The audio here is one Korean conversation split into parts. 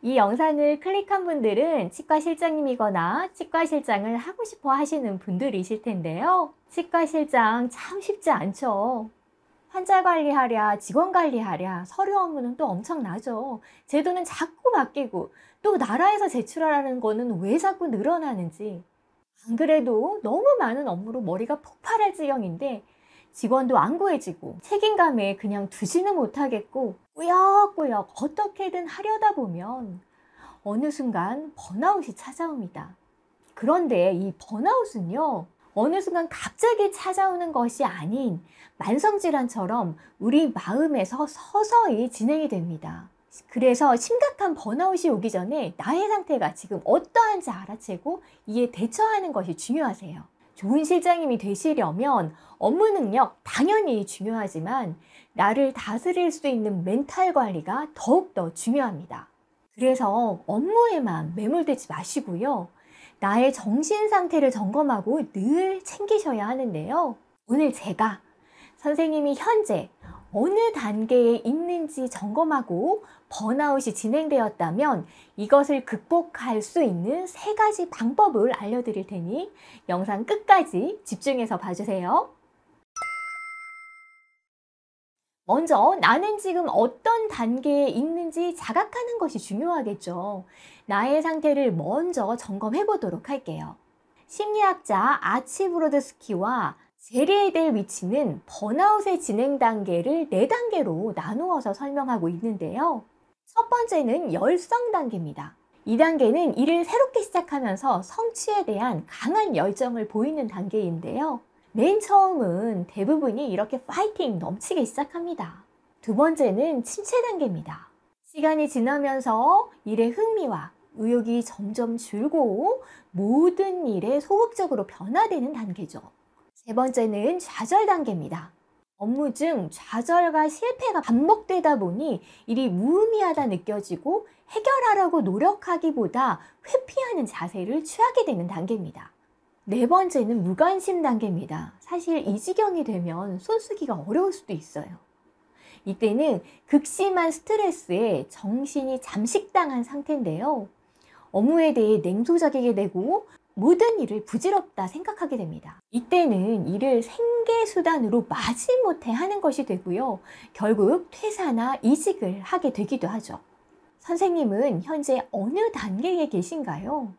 이 영상을 클릭한 분들은 치과 실장님이거나 치과 실장을 하고 싶어 하시는 분들이실 텐데요. 치과 실장 참 쉽지 않죠. 환자 관리하랴, 직원 관리하랴, 서류 업무는 또 엄청나죠. 제도는 자꾸 바뀌고 또 나라에서 제출하라는 거는 왜 자꾸 늘어나는지. 안 그래도 너무 많은 업무로 머리가 폭발할 지경인데 직원도 안 구해지고 책임감에 그냥 두지는 못하겠고 꾸역꾸역 어떻게든 하려다 보면 어느 순간 번아웃이 찾아옵니다. 그런데 이 번아웃은요, 어느 순간 갑자기 찾아오는 것이 아닌 만성질환처럼 우리 마음에서 서서히 진행이 됩니다. 그래서 심각한 번아웃이 오기 전에 나의 상태가 지금 어떠한지 알아채고 이에 대처하는 것이 중요하세요. 좋은 실장님이 되시려면 업무 능력 당연히 중요하지만 나를 다스릴 수 있는 멘탈 관리가 더욱더 중요합니다. 그래서 업무에만 매몰되지 마시고요. 나의 정신 상태를 점검하고 늘 챙기셔야 하는데요. 오늘 제가 선생님이 현재 어느 단계에 있는지 점검하고 번아웃이 진행되었다면 이것을 극복할 수 있는 3가지 방법을 알려드릴 테니 영상 끝까지 집중해서 봐주세요. 먼저 나는 지금 어떤 단계에 있는지 자각하는 것이 중요하겠죠. 나의 상태를 먼저 점검해 보도록 할게요. 심리학자 아치 브로드스키와 제리 델 위치는 번아웃의 진행 단계를 4단계로 나누어서 설명하고 있는데요. 첫 번째는 열성 단계입니다. 이 단계는 일을 새롭게 시작하면서 성취에 대한 강한 열정을 보이는 단계인데요. 맨 처음은 대부분이 이렇게 파이팅 넘치게 시작합니다. 두 번째는 침체 단계입니다. 시간이 지나면서 일의 흥미와 의욕이 점점 줄고 모든 일에 소극적으로 변화되는 단계죠. 세 번째는 좌절 단계입니다. 업무 중 좌절과 실패가 반복되다 보니 일이 무의미하다 느껴지고 해결하려고 노력하기보다 회피하는 자세를 취하게 되는 단계입니다. 네 번째는 무관심 단계입니다. 사실 이 지경이 되면 손 쓰기가 어려울 수도 있어요. 이때는 극심한 스트레스에 정신이 잠식당한 상태인데요. 업무에 대해 냉소적이게 되고 모든 일을 부질없다 생각하게 됩니다. 이때는 일을 생계수단으로 마지못해 하는 것이 되고요. 결국 퇴사나 이직을 하게 되기도 하죠. 선생님은 현재 어느 단계에 계신가요?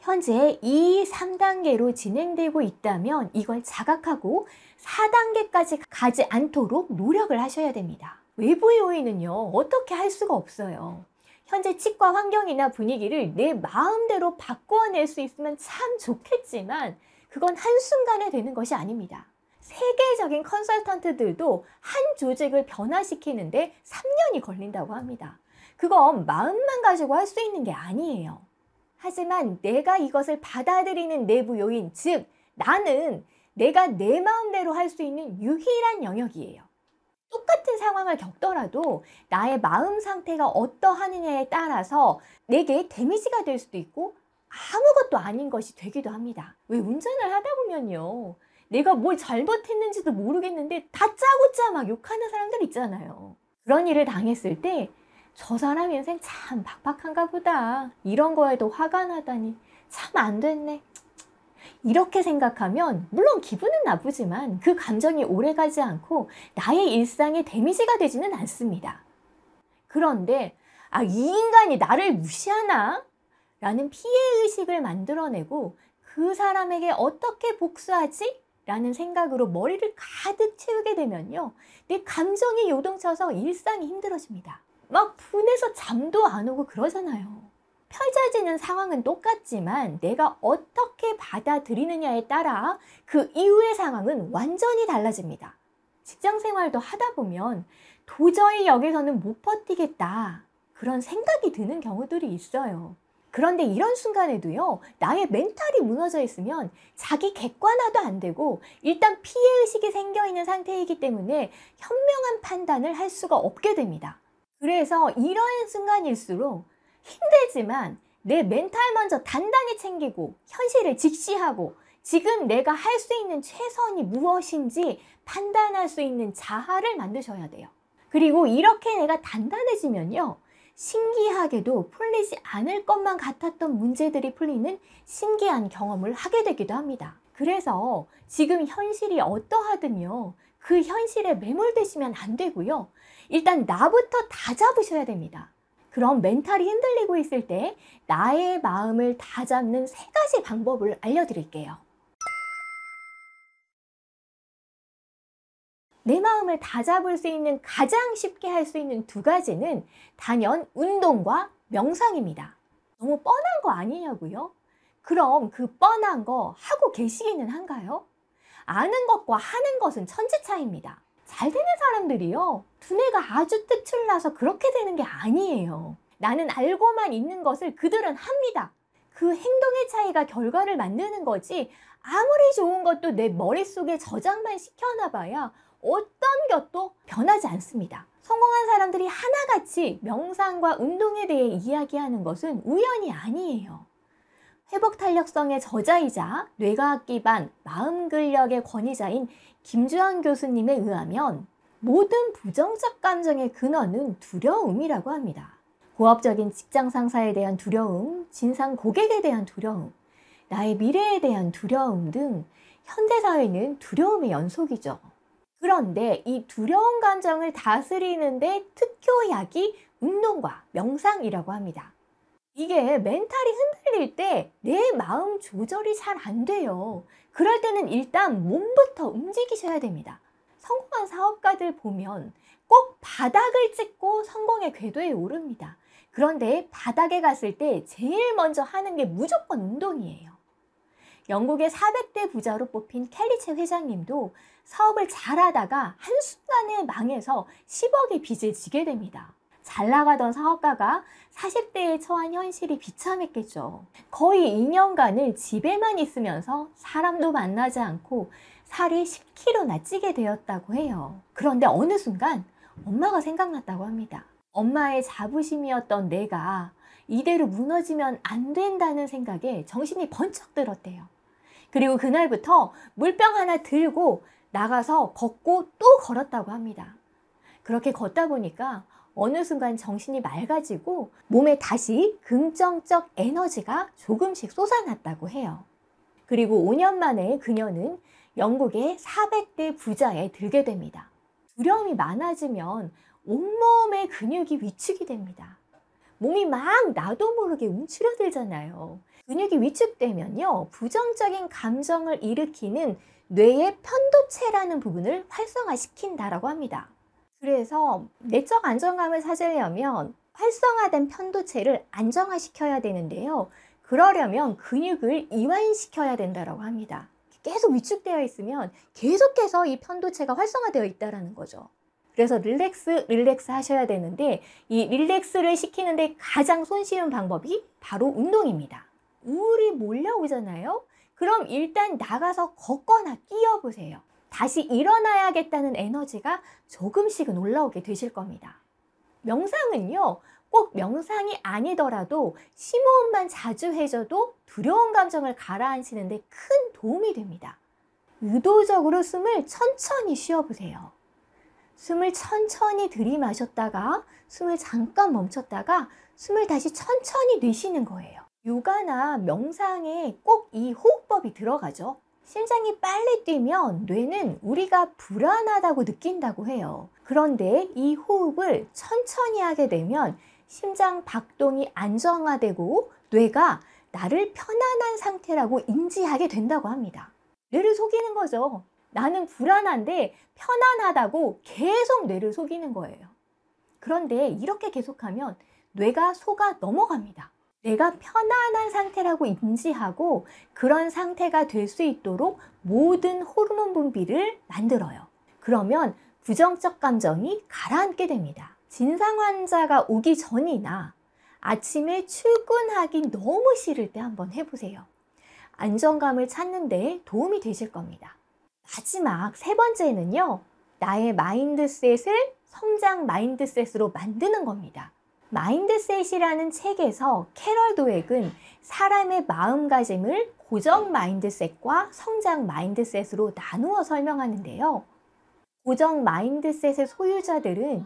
현재 2, 3단계로 진행되고 있다면 이걸 자각하고 4단계까지 가지 않도록 노력을 하셔야 됩니다. 외부의 요인은요, 어떻게 할 수가 없어요. 현재 치과 환경이나 분위기를 내 마음대로 바꿔낼 수 있으면 참 좋겠지만 그건 한순간에 되는 것이 아닙니다. 세계적인 컨설턴트들도 한 조직을 변화시키는데 3년이 걸린다고 합니다. 그건 마음만 가지고 할 수 있는 게 아니에요. 하지만 내가 이것을 받아들이는 내부 요인, 즉 나는 내가 내 마음대로 할 수 있는 유일한 영역이에요. 똑같은 상황을 겪더라도 나의 마음 상태가 어떠하느냐에 따라서 내게 데미지가 될 수도 있고 아무것도 아닌 것이 되기도 합니다. 왜 운전을 하다 보면요. 내가 뭘 잘못했는지도 모르겠는데 다짜고짜 막 욕하는 사람들 있잖아요. 그런 일을 당했을 때 저 사람 인생 참 팍팍한가 보다. 이런 거에도 화가 나다니 참 안 됐네. 이렇게 생각하면 물론 기분은 나쁘지만 그 감정이 오래가지 않고 나의 일상에 데미지가 되지는 않습니다. 그런데 이 인간이 나를 무시하나? 라는 피해의식을 만들어내고 그 사람에게 어떻게 복수하지? 라는 생각으로 머리를 가득 채우게 되면요. 내 감정이 요동쳐서 일상이 힘들어집니다. 막 분해서 잠도 안 오고 그러잖아요. 펼쳐지는 상황은 똑같지만 내가 어떻게 받아들이느냐에 따라 그 이후의 상황은 완전히 달라집니다. 직장 생활도 하다 보면 도저히 여기서는 못 버티겠다. 그런 생각이 드는 경우들이 있어요. 그런데 이런 순간에도요, 나의 멘탈이 무너져 있으면 자기 객관화도 안 되고 일단 피해의식이 생겨 있는 상태이기 때문에 현명한 판단을 할 수가 없게 됩니다. 그래서 이런 순간일수록 힘들지만 내 멘탈 먼저 단단히 챙기고 현실을 직시하고 지금 내가 할 수 있는 최선이 무엇인지 판단할 수 있는 자아를 만드셔야 돼요. 그리고 이렇게 내가 단단해지면요. 신기하게도 풀리지 않을 것만 같았던 문제들이 풀리는 신기한 경험을 하게 되기도 합니다. 그래서 지금 현실이 어떠하든요, 그 현실에 매몰되시면 안 되고요. 일단 나부터 다 잡으셔야 됩니다. 그럼 멘탈이 흔들리고 있을 때 나의 마음을 다 잡는 3가지 방법을 알려드릴게요. 내 마음을 다 잡을 수 있는 가장 쉽게 할 수 있는 2가지는 단연 운동과 명상입니다. 너무 뻔한 거 아니냐고요? 그럼 그 뻔한 거 하고 계시기는 한가요? 아는 것과 하는 것은 천지 차이입니다. 잘 되는 사람들이요, 두뇌가 아주 특출나서 그렇게 되는 게 아니에요. 나는 알고만 있는 것을 그들은 합니다. 그 행동의 차이가 결과를 만드는 거지, 아무리 좋은 것도 내 머릿속에 저장만 시켜놔봐야 어떤 것도 변하지 않습니다. 성공한 사람들이 하나같이 명상과 운동에 대해 이야기하는 것은 우연이 아니에요. 회복 탄력성의 저자이자 뇌과학 기반 마음 근력의 권위자인 김주환 교수님에 의하면 모든 부정적 감정의 근원은 두려움이라고 합니다. 고압적인 직장 상사에 대한 두려움, 진상 고객에 대한 두려움, 나의 미래에 대한 두려움 등 현대사회는 두려움의 연속이죠. 그런데 이 두려운 감정을 다스리는데 특효약이 운동과 명상이라고 합니다. 이게 멘탈이 흔들릴 때 내 마음 조절이 잘 안 돼요. 그럴 때는 일단 몸부터 움직이셔야 됩니다. 성공한 사업가들 보면 꼭 바닥을 찍고 성공의 궤도에 오릅니다. 그런데 바닥에 갔을 때 제일 먼저 하는 게 무조건 운동이에요. 영국의 400대 부자로 뽑힌 켈리체 회장님도 사업을 잘하다가 한순간에 망해서 10억의 빚을 지게 됩니다. 잘 나가던 사업가가 40대에 처한 현실이 비참했겠죠. 거의 2년간을 집에만 있으면서 사람도 만나지 않고 살이 10kg나 찌게 되었다고 해요. 그런데 어느 순간 엄마가 생각났다고 합니다. 엄마의 자부심이었던 내가 이대로 무너지면 안 된다는 생각에 정신이 번쩍 들었대요. 그리고 그날부터 물병 하나 들고 나가서 걷고 또 걸었다고 합니다. 그렇게 걷다 보니까 어느 순간 정신이 맑아지고 몸에 다시 긍정적 에너지가 조금씩 솟아났다고 해요. 그리고 5년 만에 그녀는 영국의 400대 부자에 들게 됩니다. 두려움이 많아지면 온몸의 근육이 위축이 됩니다. 몸이 막 나도 모르게 움츠러들잖아요. 근육이 위축되면요, 부정적인 감정을 일으키는 뇌의 편도체라는 부분을 활성화시킨다라고 합니다. 그래서 내적 안정감을 찾으려면 활성화된 편도체를 안정화시켜야 되는데요. 그러려면 근육을 이완시켜야 된다고 합니다. 계속 위축되어 있으면 계속해서 이 편도체가 활성화되어 있다는 거죠. 그래서 릴렉스 하셔야 되는데 이 릴렉스를 시키는데 가장 손쉬운 방법이 바로 운동입니다. 우울이 몰려오잖아요. 그럼 일단 나가서 걷거나 뛰어보세요. 다시 일어나야겠다는 에너지가 조금씩은 올라오게 되실 겁니다. 명상은요, 꼭 명상이 아니더라도 심호흡만 자주 해줘도 두려운 감정을 가라앉히는 데 큰 도움이 됩니다. 의도적으로 숨을 천천히 쉬어보세요. 숨을 천천히 들이마셨다가 숨을 잠깐 멈췄다가 숨을 다시 천천히 내쉬는 거예요. 요가나 명상에 꼭 이 호흡법이 들어가죠. 심장이 빨리 뛰면 뇌는 우리가 불안하다고 느낀다고 해요. 그런데 이 호흡을 천천히 하게 되면 심장 박동이 안정화되고 뇌가 나를 편안한 상태라고 인지하게 된다고 합니다. 뇌를 속이는 거죠. 나는 불안한데 편안하다고 계속 뇌를 속이는 거예요. 그런데 이렇게 계속하면 뇌가 속아 넘어갑니다. 내가 편안한 상태라고 인지하고 그런 상태가 될 수 있도록 모든 호르몬 분비를 만들어요. 그러면 부정적 감정이 가라앉게 됩니다. 진상 환자가 오기 전이나 아침에 출근하기 너무 싫을 때 한번 해보세요. 안정감을 찾는 데 도움이 되실 겁니다. 마지막 3번째는요. 나의 마인드셋을 성장 마인드셋으로 만드는 겁니다. 마인드셋이라는 책에서 캐럴 드웨그는 사람의 마음가짐을 고정 마인드셋과 성장 마인드셋으로 나누어 설명하는데요. 고정 마인드셋의 소유자들은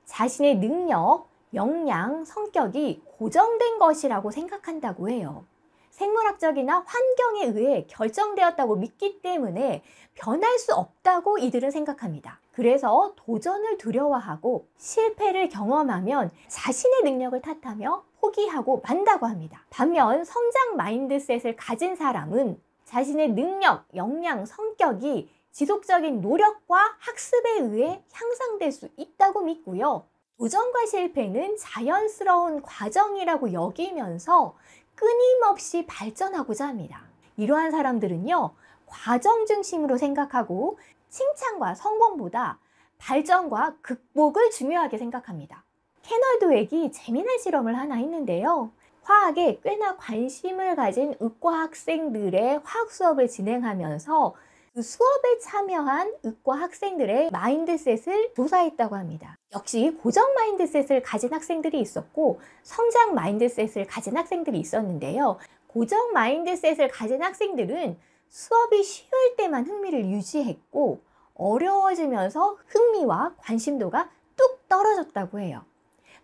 자신의 능력, 역량, 성격이 고정된 것이라고 생각한다고 해요. 생물학적이나 환경에 의해 결정되었다고 믿기 때문에 변할 수 없다고 이들은 생각합니다. 그래서 도전을 두려워하고 실패를 경험하면 자신의 능력을 탓하며 포기하고 만다고 합니다. 반면 성장 마인드셋을 가진 사람은 자신의 능력, 역량, 성격이 지속적인 노력과 학습에 의해 향상될 수 있다고 믿고요. 도전과 실패는 자연스러운 과정이라고 여기면서 끊임없이 발전하고자 합니다. 이러한 사람들은요, 과정 중심으로 생각하고 칭찬과 성공보다 발전과 극복을 중요하게 생각합니다. 캐널드웩이 재미난 실험을 하나 했는데요. 화학에 꽤나 관심을 가진 의과 학생들의 화학 수업을 진행하면서 그 수업에 참여한 의과 학생들의 마인드셋을 조사했다고 합니다. 역시 고정 마인드셋을 가진 학생들이 있었고 성장 마인드셋을 가진 학생들이 있었는데요. 고정 마인드셋을 가진 학생들은 수업이 쉬울 때만 흥미를 유지했고 어려워지면서 흥미와 관심도가 뚝 떨어졌다고 해요.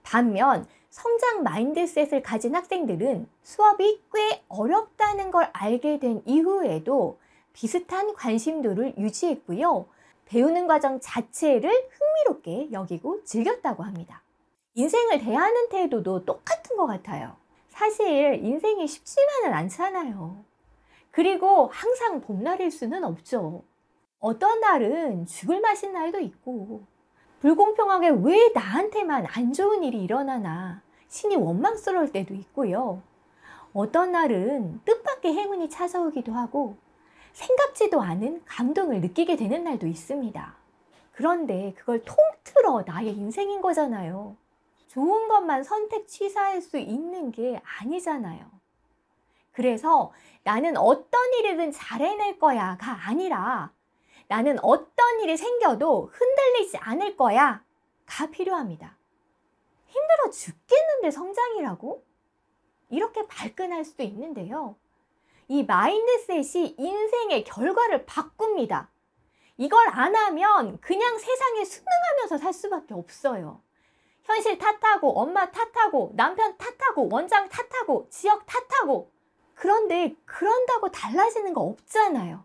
반면 성장 마인드셋을 가진 학생들은 수업이 꽤 어렵다는 걸 알게 된 이후에도 비슷한 관심도를 유지했고요. 배우는 과정 자체를 흥미롭게 여기고 즐겼다고 합니다. 인생을 대하는 태도도 똑같은 것 같아요. 사실 인생이 쉽지만은 않잖아요. 그리고 항상 봄날일 수는 없죠. 어떤 날은 죽을 맛인 날도 있고 불공평하게 왜 나한테만 안 좋은 일이 일어나나 신이 원망스러울 때도 있고요. 어떤 날은 뜻밖의 행운이 찾아오기도 하고 생각지도 않은 감동을 느끼게 되는 날도 있습니다. 그런데 그걸 통틀어 나의 인생인 거잖아요. 좋은 것만 선택 취사할 수 있는 게 아니잖아요. 그래서 나는 어떤 일이든 잘 해낼 거야가 아니라 나는 어떤 일이 생겨도 흔들리지 않을 거야가 필요합니다. 힘들어 죽겠는데 성장이라고? 이렇게 발끈할 수도 있는데요. 이 마인드셋이 인생의 결과를 바꿉니다. 이걸 안 하면 그냥 세상에 순응하면서 살 수밖에 없어요. 현실 탓하고 엄마 탓하고 남편 탓하고 원장 탓하고 지역 탓하고 그런데 그런다고 달라지는 거 없잖아요.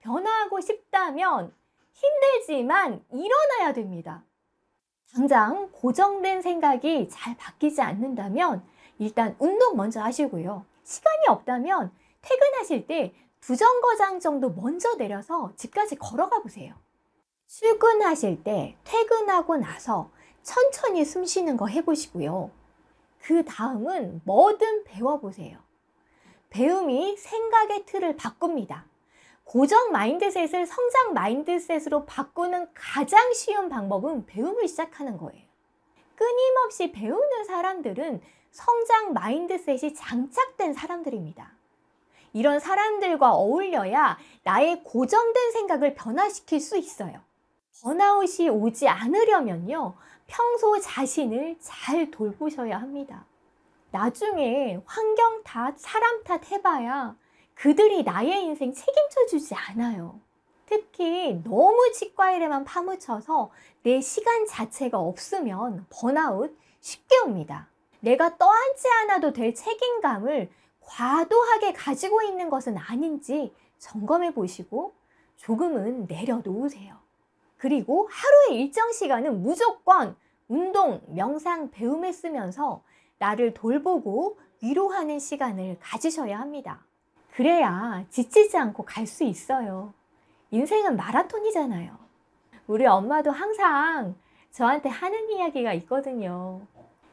변화하고 싶다면 힘들지만 일어나야 됩니다. 당장 고정된 생각이 잘 바뀌지 않는다면 일단 운동 먼저 하시고요. 시간이 없다면 퇴근하실 때 2정거장 정도 먼저 내려서 집까지 걸어가 보세요. 출근하실 때 퇴근하고 나서 천천히 숨 쉬는 거 해보시고요. 그 다음은 뭐든 배워보세요. 배움이 생각의 틀을 바꿉니다. 고정 마인드셋을 성장 마인드셋으로 바꾸는 가장 쉬운 방법은 배움을 시작하는 거예요. 끊임없이 배우는 사람들은 성장 마인드셋이 장착된 사람들입니다. 이런 사람들과 어울려야 나의 고정된 생각을 변화시킬 수 있어요. 번아웃이 오지 않으려면요, 평소 자신을 잘 돌보셔야 합니다. 나중에 환경 탓, 사람 탓 해봐야 그들이 나의 인생 책임져 주지 않아요. 특히 너무 치과 일에만 파묻혀서 내 시간 자체가 없으면 번아웃 쉽게 옵니다. 내가 떠안지 않아도 될 책임감을 과도하게 가지고 있는 것은 아닌지 점검해 보시고 조금은 내려놓으세요. 그리고 하루의 일정 시간은 무조건 운동, 명상, 배움에 쓰면서 나를 돌보고 위로하는 시간을 가지셔야 합니다. 그래야 지치지 않고 갈 수 있어요. 인생은 마라톤이잖아요. 우리 엄마도 항상 저한테 하는 이야기가 있거든요.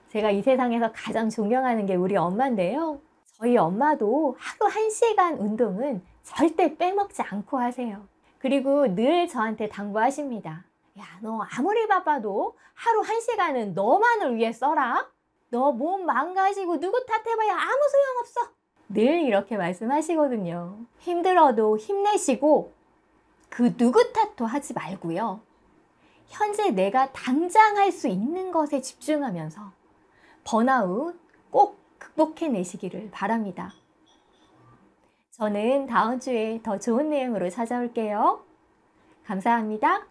제가 이 세상에서 가장 존경하는 게 우리 엄마인데요. 저희 엄마도 하루 1시간 운동은 절대 빼먹지 않고 하세요. 그리고 늘 저한테 당부하십니다. 야, 너 아무리 바빠도 하루 1시간은 너만을 위해 써라. 너 몸 망가지고 누구 탓해봐야 아무 소용없어. 늘 이렇게 말씀하시거든요. 힘들어도 힘내시고 그 누구 탓도 하지 말고요. 현재 내가 당장 할 수 있는 것에 집중하면서 번아웃 꼭 극복해내시기를 바랍니다. 저는 다음 주에 더 좋은 내용으로 찾아올게요. 감사합니다.